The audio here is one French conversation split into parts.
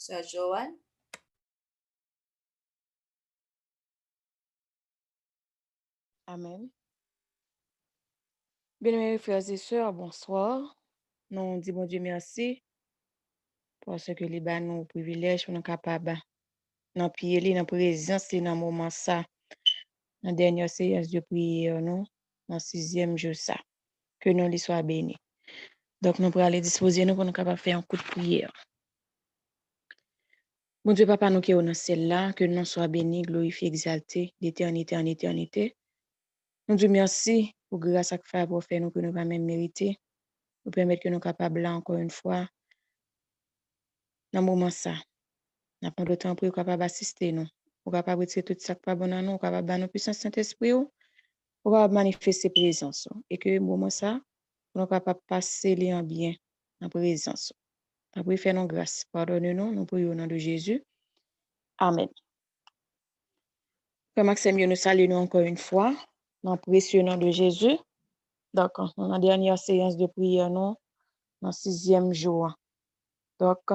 Sœur Joanne. Amen. Bien-aimés frères et sœurs, bonsoir. Nous disons bon Dieu merci parce que les ba nous privilèges pour nous capables dans pied dans présence dans moment ça, dans dernière séance de prière nous, dans 6e jour ça. Que nous lui soit béni. Donc nous pourrons aller disposer nous pour nous capables faire un coup de prière. Mon Dieu papa nous qui est dans celle-là, que nous soit béni, glorifié, exalté d'éternité en éternité. Nous Dieu merci pour grâce à faire pour faire nous que nous pas même mériter. Nous permettre que nous capables là encore une fois dans le moment ça. Nous avons le temps pour être capable d'assister nous. Pour capable retirer tout ça qui pas bon à nous, capable de nous puissance Saint-Esprit, pour capable manifester présence. Et que moment ça, nous capable passer les en bien en présence. Après faire nos grâces, pardonnez-nous, nous prions au nom de Jésus. Amen. Frère Maxime, nous saluons encore une fois dans le précieux nom de Jésus. Donc, dans la dernière séance de prière, nous, dans le 6e jour. Donc,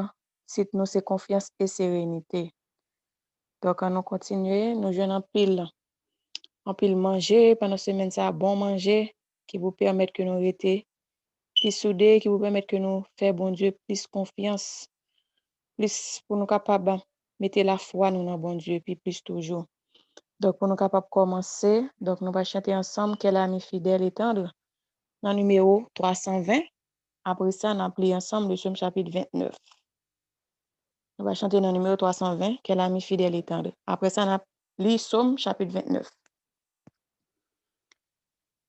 cite-nous c'est confiance et sérénité. Donc, nous continuons, nous jouons en pile manger, pendant la semaine, ça, bon manger, qui vous permettent que nous rester plus soudés, qui vous permettent que nous faire, bon Dieu, plus confiance, plus pour nous capables de mettre la foi nous dans bon Dieu, puis plus toujours. Donc, pour nous capables de commencer, donc nous allons chanter ensemble Quel ami fidèle et tendre, dans le numéro 320. Après ça, nous allons ensemble le Psaume chapitre 29. Nous allons chanter dans le numéro 320, Quel ami fidèle et tendre. Après ça, nous allons lire Psaume chapitre 29.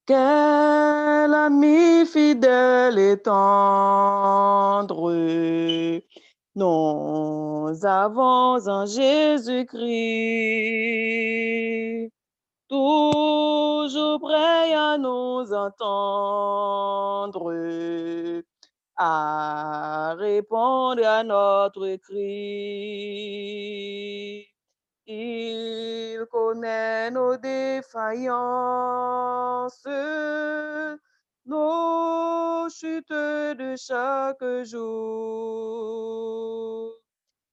Quel ami fidèle et tendre, nous avons en Jésus-Christ, toujours prêt à nous entendre, à répondre à notre cri. Il connaît nos défaillances, nos chutes de chaque jour.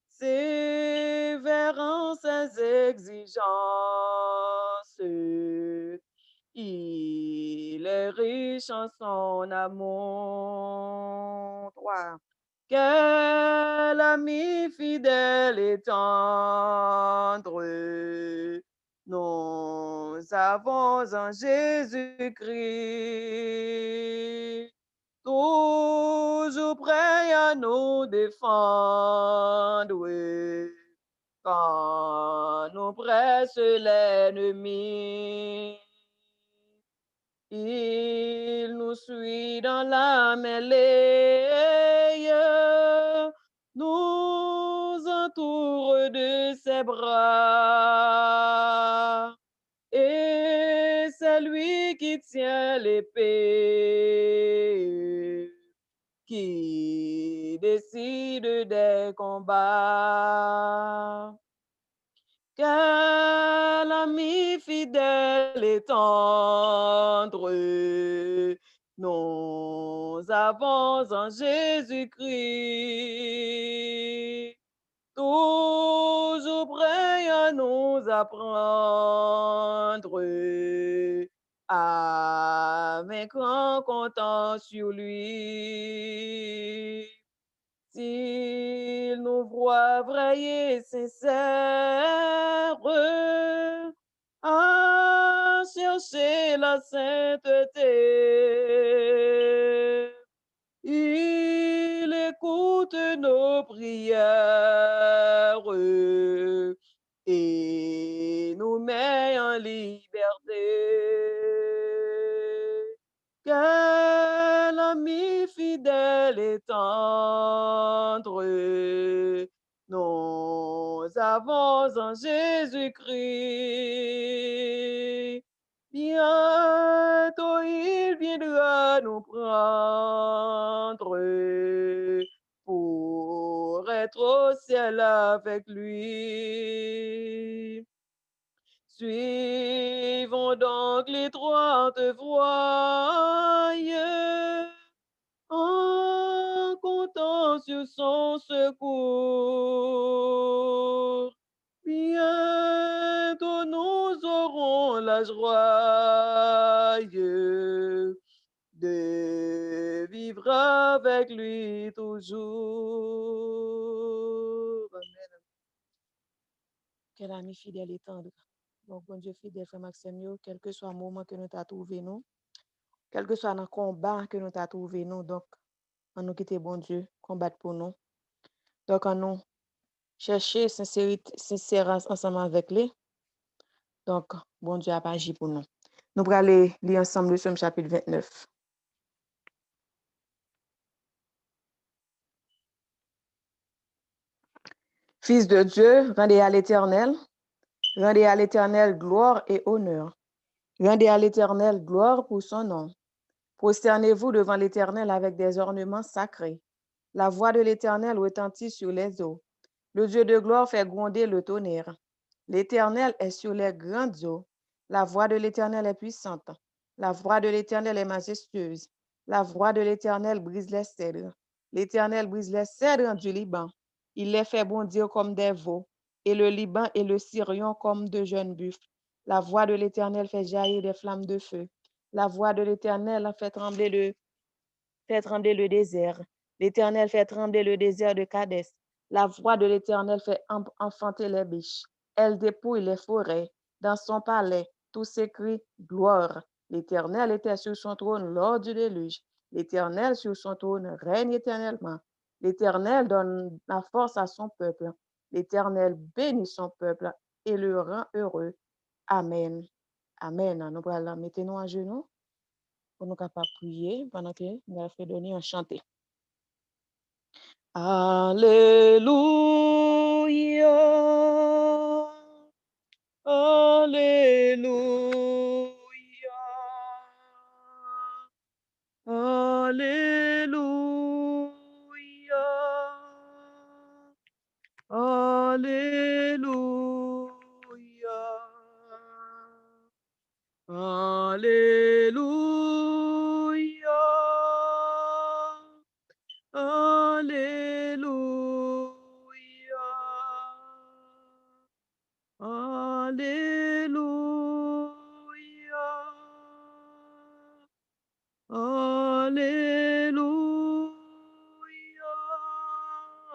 Sévérant ses exigences, il est riche en son amour. 3. Quel ami fidèle et tendre, nous avons en Jésus-Christ, toujours prêt à nous défendre quand nous presse l'ennemi. Il nous suit dans la mêlée, nous entoure de ses bras. Et c'est lui qui tient l'épée, qui décide des combats. Quel ami fidèle et tendre, nous avons en Jésus-Christ, toujours prêt à nous apprendre à vaincre en comptant sur lui. S'il nous voit vrai et sincère, à chercher la sainteté, il écoute nos prières et nous met en liberté. Quel ami fidèle et tendre, nous avons en Jésus-Christ. Bientôt il viendra nous prendre pour être au ciel avec lui. Suivons donc l'étroite voie en comptant comptons sur son secours. Bientôt nous aurons la joie de vivre avec lui toujours. Amen. Quel ami fidèle et tendre. Donc, bon Dieu fidèle, frère Maxime, quel que soit le moment que nous t'as trouvé, nous, quel que soit le combat que nous t'as trouvé, nous, donc, on nous quitter, bon Dieu, combattre pour nous. Donc, on nous chercher sincérité, sincère ensemble avec lui. Donc, bon Dieu a pas agi pour nous. Nous allons aller lire ensemble le Somme chapitre 29. Fils de Dieu, rendez à l'Éternel gloire et honneur. Rendez à l'Éternel gloire pour son nom. Prosternez-vous devant l'Éternel avec des ornements sacrés. La voix de l'Éternel retentit sur les eaux. Le Dieu de gloire fait gronder le tonnerre. L'Éternel est sur les grandes eaux. La voix de l'Éternel est puissante. La voix de l'Éternel est majestueuse. La voix de l'Éternel brise les cèdres. L'Éternel brise les cèdres du Liban. Il les fait bondir comme des veaux, et le Liban et le Sirion comme de jeunes buffles. La voix de l'Éternel fait jaillir des flammes de feu. La voix de l'Éternel fait trembler le désert. L'Éternel fait trembler le désert de Kadès. La voix de l'Éternel fait enfanter les biches. Elle dépouille les forêts. Dans son palais, tous s'écrient gloire. L'Éternel était sur son trône lors du déluge. L'Éternel sur son trône règne éternellement. L'Éternel donne la force à son peuple. L'Éternel bénit son peuple et le rend heureux. Amen. Amen. Nous allons mettez-nous à genoux pour nous capables de prier pendant que nous allons faire donner un chanter. Alléluia. Alléluia. Alléluia. Alléluia. Alléluia. Alléluia. Alléluia. Alléluia.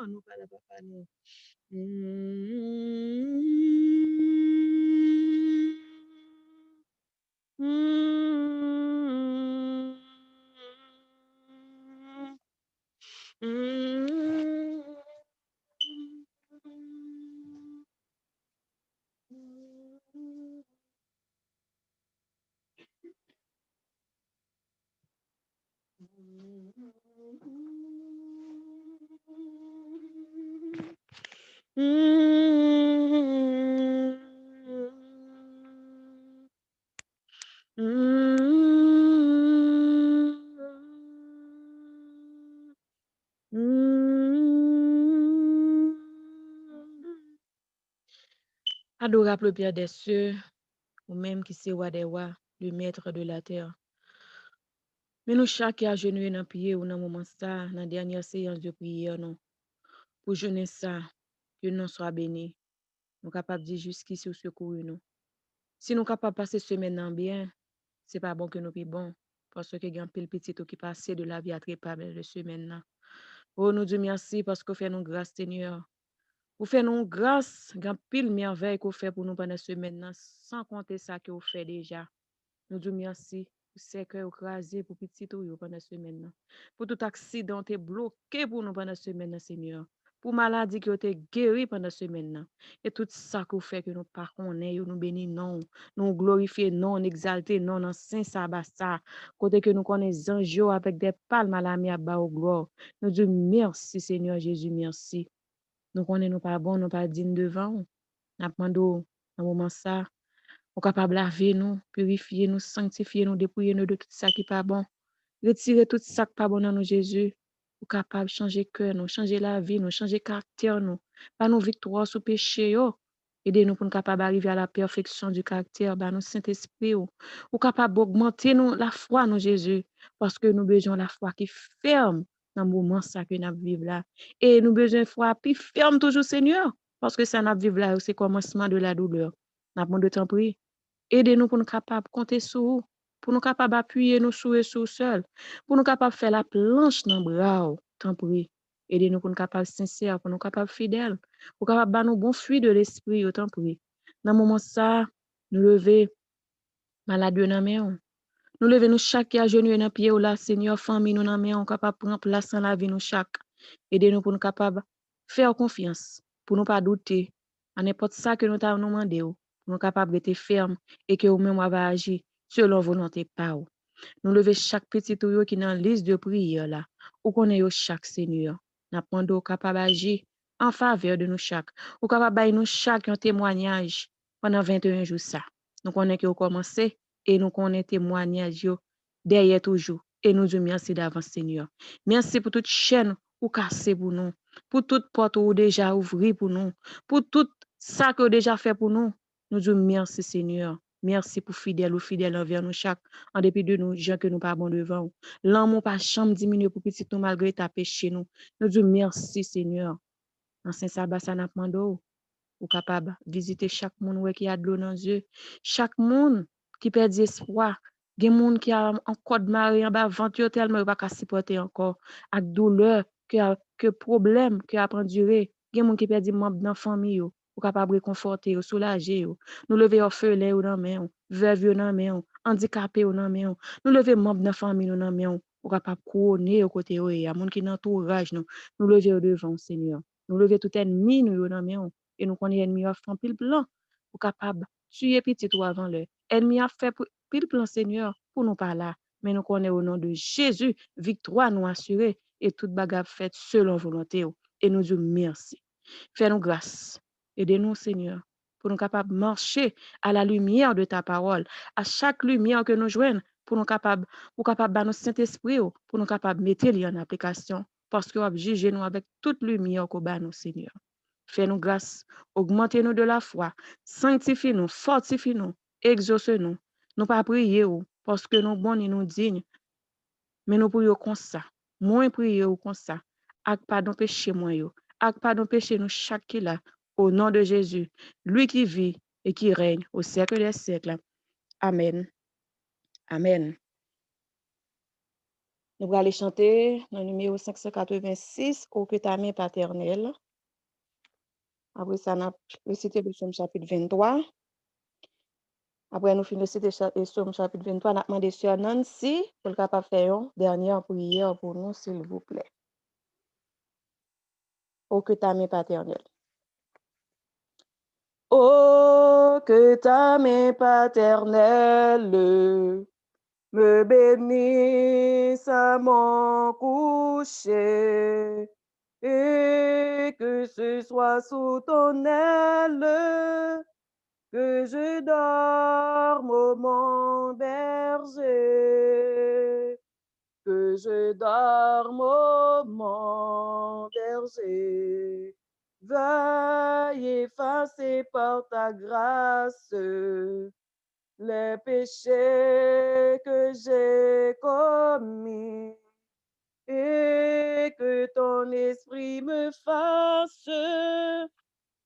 Nous parlons papa nous. Adorable Père des cieux, ou même qui c'est roi des rois, le maître de la terre. Mais nous chaque à genoux dans prière ou dans moment ça, dans la dernière séance de prière, non. Pour jeûner ça, que nous soit béni. Nous capables de dire jusqu'ici au secours nous. Si nous capables de passer semaine en bien, c'est pas bon que nous puis bon. Parce que il y a un petit qui passe de la vie à très pas belle de semaine là. Oh, nous Dieu merci parce que fait nous grâce, Seigneur. Vous faites nous grâce, grand pile merveille qu'on fait pour nous pendant cette semaine, sans compter ça que vous faites déjà. Nous disons merci pour ce que vous crasez pour petit tout pendant cette semaine. Pour tout accident qui est bloqué pour nous pendant cette semaine, Seigneur. Pour maladie qui a été guérie pendant cette semaine. Et tout ça que vous faites que nous pas connaissons, nous bénissons, non, nous glorifions, non, nous exaltons, non, dans Saint Sabbat, côté que nous connaissons anges avec des palmes à la mienne, au gloire. Nous disons merci, Seigneur Jésus, merci. Nous connaissons pas bon, nous pas dignes devant. Nous demandons, dans moment ça, nous capable laver nous, purifier nous, sanctifier nous, dépouiller nous de tout ça qui n'est pas bon. Retirer tout ça qui n'est pas bon dans nous, Jésus. Nous capable changer cœur, nous changer la vie, nous changer caractère, nous. Pas nous victoire sous péché, yo. Aidez-nous pour nous capable arriver à la perfection du caractère, nous Saint-Esprit, ou capable d'augmenter nous la foi, nous, Jésus, parce que nous besoin de la foi qui ferme. dans le moment ça que nous vivons là. Et nous besoin foi puis ferme toujours Seigneur, parce que ça nous vivons là, c'est commencement de la douleur. Nous avons de temps prier. Aidez-nous pour nous capables de compter sur vous, pour nous capables d'appuyer nous sur seul, pour nous capables de faire la planche dans le bras, temps prier. Aidez-nous pour nous capables sincères, pour nous capables fidèles, pour nous capables de nous bon fruit de l'esprit, autant prier. Dans le moment ça, nous lever malade dans main. Nous lever nous chaque à genoux dans pied ou là, Seigneur, famille nous dans main, on capable prendre place dans la vie nous chaque. Aidez-nous pour nous capables faire confiance, pour nous pas douter à n'importe ça que nous t'avons demandé, pour nous capables d'être fermes et que nous-mêmes va agir selon volonté par vous. Nous lever chaque petit tuyau qui est dans la liste de prière là, ou qu'on est chaque Seigneur. Nous demandons capable d'agir en faveur de nous chaque, ou capable de nous chaque un témoignage pendant 21 jours ça. Nous connaissons que vous commencez et nous connaissons témoignage derrière toujours. Et nous disons merci d'avance, Seigneur. Merci pour toute chaîne ou cassée pour nous, pour toute porte ou déjà ouvrie pour nous, pour tout ça que vous déjà fait pour nous. Nous disons merci, Seigneur. Merci pour fidèle ou fidèle envers nous chaque, en dépit de nous, gens que nous pas bon devant vous. L'amour pas chambre diminuer pour petit nous malgré ta péché nous. Nous disons merci, Seigneur. En Saint-Sabbat, ça n'a pas ou capable de visiter chaque monde qui a de l'eau dans les yeux, chaque monde qui perd espoir, des monde qui a encore de marée en bas venture tellement pas supporter encore avec douleur que problème que a enduré, des monde qui perd membre dans famille ou capable réconforter ou soulager nous lever orphelin ou dans main veuve dans main handicapé ou dans main nous lever membre dans famille ou dans main ou capable couronner au côté y a monde qui dans entourage nous lever devant Seigneur nous lever tout ennemi nous dans main et nous connaissons l'ennemi a fait un pile plan pour capable tuer petit ou avant l'heure. Ennemi a fait pile plan Seigneur pour nous pas là, mais nous connaissons au nom de Jésus, victoire nous assurée et toute bagarre faite selon volonté. Et nous disons merci. Fais-nous grâce. Aidez-nous Seigneur pour nous capables de marcher à la lumière de ta parole, à chaque lumière que nous joignons pour nous capables de nous Saint-Esprit pour nous capables de mettre en application parce que nous juger nous avec toute lumière que nous Seigneur. Fais-nous grâce, augmentez-nous de la foi, sanctifie-nous, fortifie-nous, exauce-nous. Nous pas prier parce que nous bons et nous dignes, mais nous prions comme ça. Moins prier comme ça. Ak pardon péché moi yo. Ak pardon péché nous chaque qui là. Au nom de Jésus, lui qui vit et qui règne au siècle des siècles. Amen. Amen. Nous allons aller chanter le numéro 586, Ô que ta main paternelle. Après ça, on a récité le psaume chapitre 23. Après, nous finissons le psaume chapitre 23. On a demandé sur Nancy pour le capable faire une dernière prière pour nous, s'il vous plaît. Ô que ta main paternelle. Ô que ta main paternelle me bénisse à mon coucher et que ce soit sous ton aile que je dorme au mon berger, que je dorme au mon berger. Veuille effacer par ta grâce les péchés que j'ai commis et que ton esprit me fasse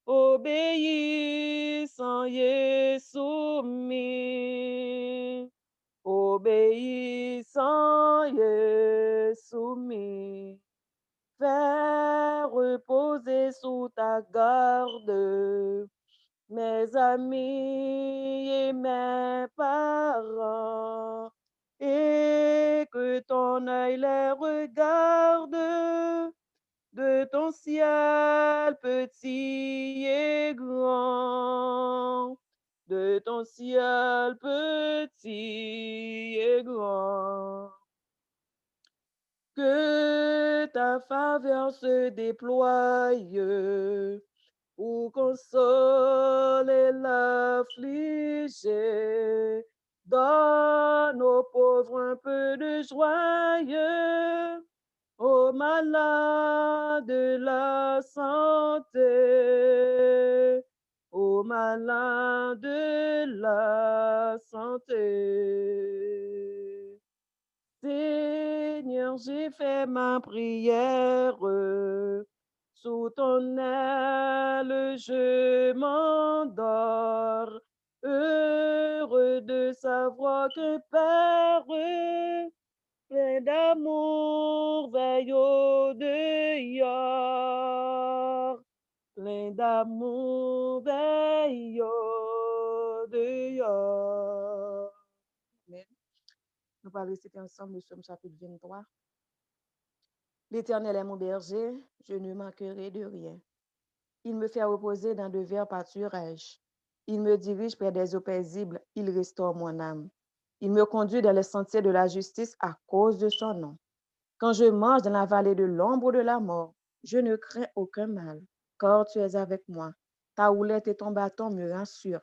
obéissant et soumis, obéissant et soumis, faire reposer sous ta garde mes amis et mes parents, et que ton œil les regarde de ton ciel petit et grand, de ton ciel petit et grand. Que ta faveur se déploie pour consoler l'affligé. Donne aux pauvres un peu de joie, aux malades la santé, aux malades la santé. Seigneur j'ai fait ma prière. Sous ton aile, je m'endors. Heureux de savoir que Père, plein d'amour, veille au dehors. Plein d'amour, veille au dehors. Amen. Nous allons réciter ensemble le psaume chapitre 23. L'Éternel est mon berger, je ne manquerai de rien. Il me fait reposer dans de verts pâturages. Il me dirige près des eaux paisibles, il restaure mon âme. Il me conduit dans les sentiers de la justice à cause de son nom. Quand je marche dans la vallée de l'ombre de la mort, je ne crains aucun mal, car tu es avec moi. Ta houlette et ton bâton me rassurent.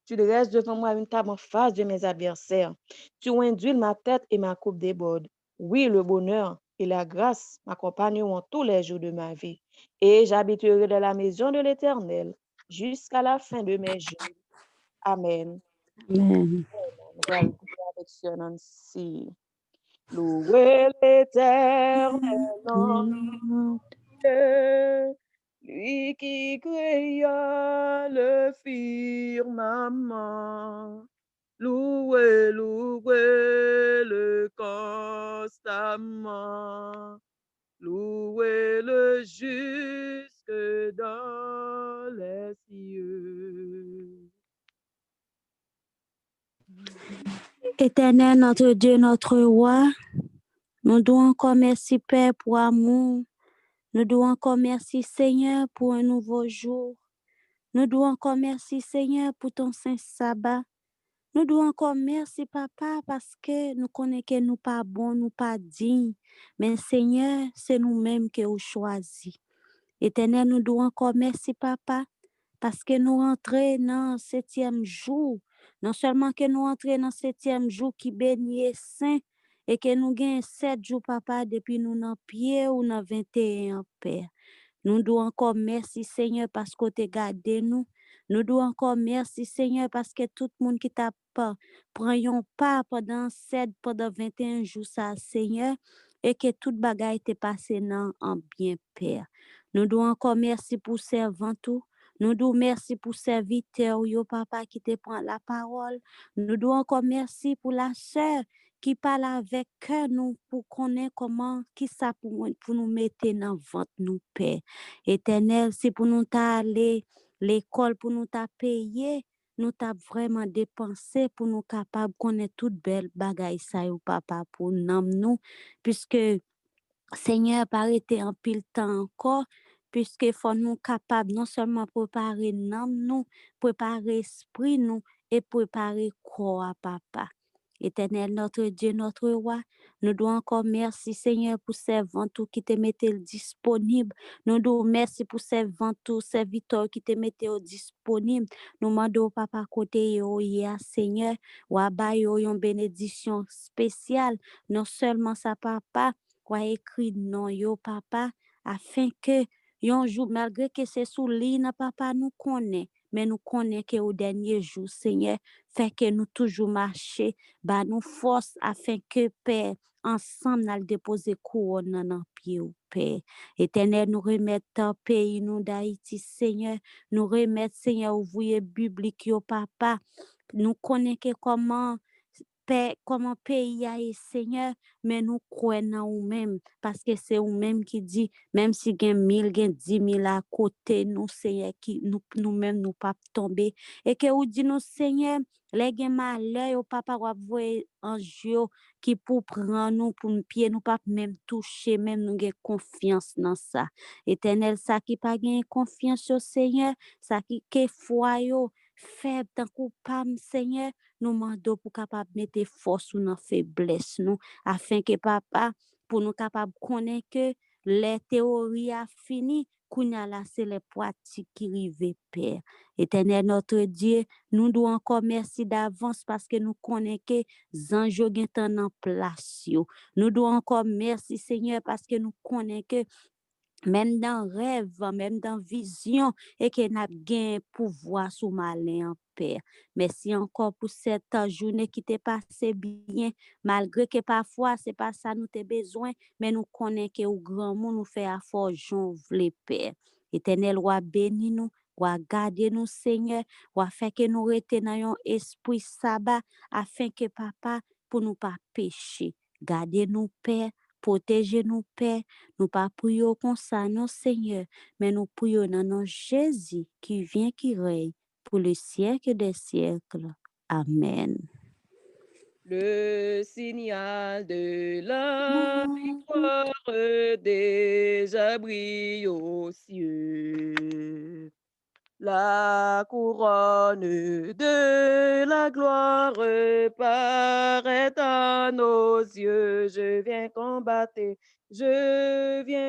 Tu dresses devant moi une table en face de mes adversaires. Tu induis ma tête et ma coupe déborde. Oui, le bonheur et la grâce m'accompagneront tous les jours de ma vie, et j'habiterai dans la maison de l'Éternel jusqu'à la fin de mes jours. Amen. Amen. Nous allons couper avec ce nom-ci. Louez l'Éternel en Dieu, lui qui créa le firmament. Louez, louez-le constamment. Louez-le jusque dans les cieux. Éternel, notre Dieu, notre roi, nous devons encore merci, Père, pour amour. Nous devons encore merci, Seigneur, pour un nouveau jour. Nous devons encore merci, Seigneur, pour ton saint sabbat. Nous devons encore merci, Papa, parce que nous connaissons que nous pas bons, nous pas dignes. Mais Seigneur, c'est nous-mêmes qui avons choisi. Éternel, nous devons encore merci, Papa, parce que nous rentrons dans le 7e jour. Non seulement que nous rentrons dans le 7e jour qui béni et saint, et que nous gagnons 7 jours, Papa, depuis nous dans pied ou dans 21, Père. Nous devons encore merci, Seigneur, parce que tu as gardé nous. Nous devons encore merci, Seigneur, parce que tout le monde qui t'a pas, prend pas pendant 21 jours, ça, Seigneur, et que toute bagaille t'est passé en bien, Père. Nous devons encore merci pour servant tout. Nous devons merci pour serviteur, yo papa qui te prend la parole. Nous devons encore merci pour la sœur qui parle avec cœur nous pour connaître comment, qui ça pour nous mettre dans ventre nous, Père. Éternel, c'est pour nous aller l'école, pour nous payer, nous t'a vraiment dépensé pour nous capables de connaître toute belle bagaille ça, yo papa, pour nous, puisque Seigneur, arrêter en pile temps encore, puisque faut nous capables non seulement préparer nous, préparer esprit nous et préparer corps à papa. Éternel, notre Dieu, notre roi, nous devons encore merci Seigneur pour servant tout qui te mettait disponible. Nous devons merci pour servant tout, serviteur qui te mettait disponible. Nous demandons papa côté yo ya Seigneur, ou ba yo une bénédiction spéciale, non seulement ça papa, quoi écrit non yo papa afin que yon jour malgré que c'est sous lit papa nous connaît mais nous connaît que au dernier jour Seigneur fait que nous toujours marcher bah nous force afin que Père ensemble nous déposer couronne dans pied au Père éternel nous remettre pays nous d'Haïti Seigneur nous remettre Seigneur ouvrier biblique yo papa nous connaît que comment pays a Seigneur, mais nous croyons en nous-mêmes, parce que c'est nous-mêmes qui dit, même si il y a 1000, il y a 10 000 à côté, nous, Seigneur, qui nous-mêmes, nous pas tomber. Et que vous dit nous, Seigneur, les gens malheur, au papa, va voir un jeu qui pour prendre nous, pour nous pied, nous pas même toucher, même nous avons confiance dans ça. Éternel, ça qui pas gain confiance au Seigneur, ça qui foi yo, faible, tant coupable, Seigneur, nous demandons pour capable mettre force ou dans faiblesse nous afin que papa pour nous capable connaître que les théories a fini kounya là c'est les pratiques qui arrivent Père éternel notre Dieu nous devons encore merci d'avance parce que nous connaissons que anges sont en place nous devons encore merci Seigneur parce que nous connaissons que même dans rêve, même dans vision, et que n'a gain pouvoir sous malin en paix. Merci encore pour cette journée qui t'est passée bien, malgré que parfois c'est pas ça nous t'es besoin, mais nous connaissons que au grand monde nous fait à forgeon les pères. Éternel roi béni nous, roi garder nous Seigneur, roi fait que nous retenons un esprit sabbat afin que papa pour nous pas pécher. Gardez nous Père, protégez-nous Père. Nous pas prions comme ça, non Seigneur, mais nous prions dans nom Jésus qui vient, qui règne pour le siècle des siècles. Amen. Le signal de la victoire déjà brille aux cieux. La couronne de la gloire paraît à nos yeux. Je viens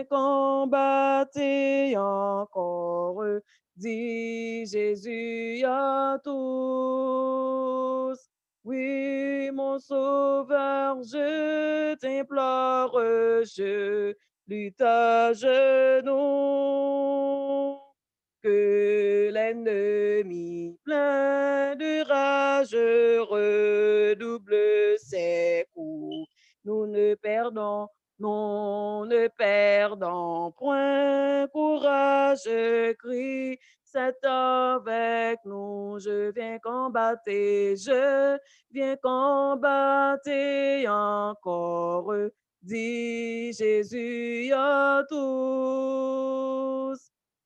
combattre encore, dit Jésus à tous. Oui, mon sauveur, je t'implore, je lutte à genoux. Que l'ennemi plein de rage redouble ses coups. Nous ne perdons point courage, crie c'est avec nous. Je viens combattre encore, dit Jésus à tous.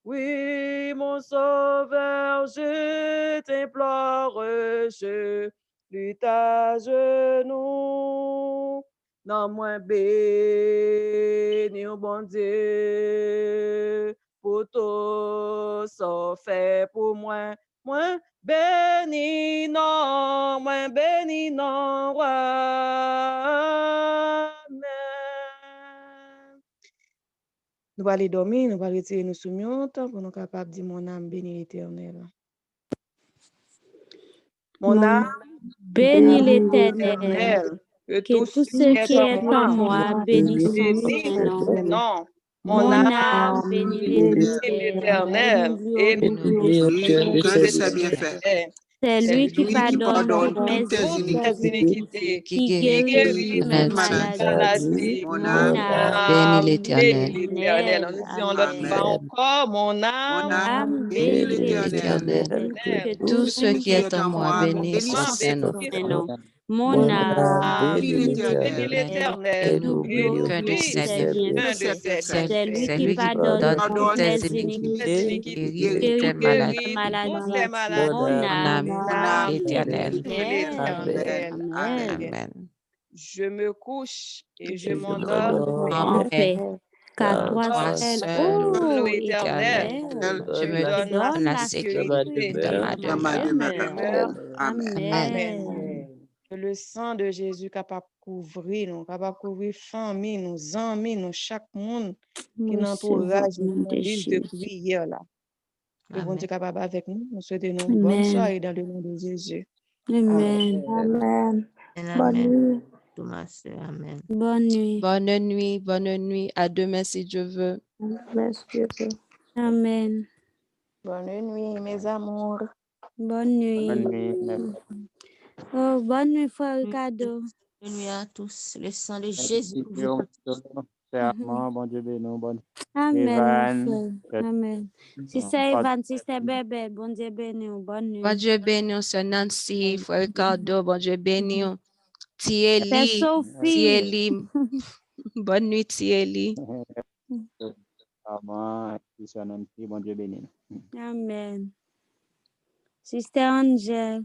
Oui, mon sauveur, je t'implore, je lutte à genoux. Non, moins béni, bon Dieu, pour tout ça fait pour moi. Moins béni, non, roi. Amen. Nous allons aller dormir, nous allons retirer nos soumions pour nous capables de dire mon âme bénit l'Éternel. Mon âme bénis l'Éternel. Que Que tout ce qui est en moi bénisse son saint nom. Non, Mon âme bénit l'Éternel. et Dieu de ses bienfaits. C'est lui qui pardonne toutes tes iniquités, qui guérit mes maladies. Mon Mon âme âme bénit bénit l'Éternel. On dit on l'autre Amen. fois encore, mon âme bénis bénit l'Éternel. Que Tout ce qui est en moi bénisse son Saint-Nom. Mon âme Bénis bénit l'Éternel. l'Éternel. nous glorifie de ses ses bienfaits. C'est lui qui lui qui pardonne pardonne toutes mes ses iniquités, guéris guérit tes maladies. toutes maladies. maladies. Mon âme bénis bénit l'Éternel. l'Éternel. Amen. Amen. Je me couche et je m'endors En paix. Car toi Toi seul, seul, ô Éternel, Éternel, je me donne donne la la sécurité sécurité de dans ma demeure. Amen. Amen. Que le sang de Jésus capable de couvrir nous, capable de couvrir famille, nos amis, nous, chaque monde qui nous entourage, nous, dans liste de prière là. Que bon Dieu capable avec nous. Nous souhaitons une bonne soirée dans le nom de Jésus. Amen. Amen. Amen. Amen. Bonne nuit. Bonne nuit, bonne nuit. À demain si Dieu veut. Amen. Bonne nuit, mes amours. Bonne nuit. Oh, bonne nuit, frère Ricardo. Bonne nuit à tous. Le sang de Jésus. Bon Dieu bénisse, bon Amen, mon frère. Amen. Si c'est Evan, si c'est bébé, bon Dieu béni. Bonne nuit. Bon Dieu béni, Sœur Nancy, frère Ricardo, bon Dieu béni. C'est Sophie. Thierry. Bonne nuit, Thierry. Amen. Amen. Sister Angel.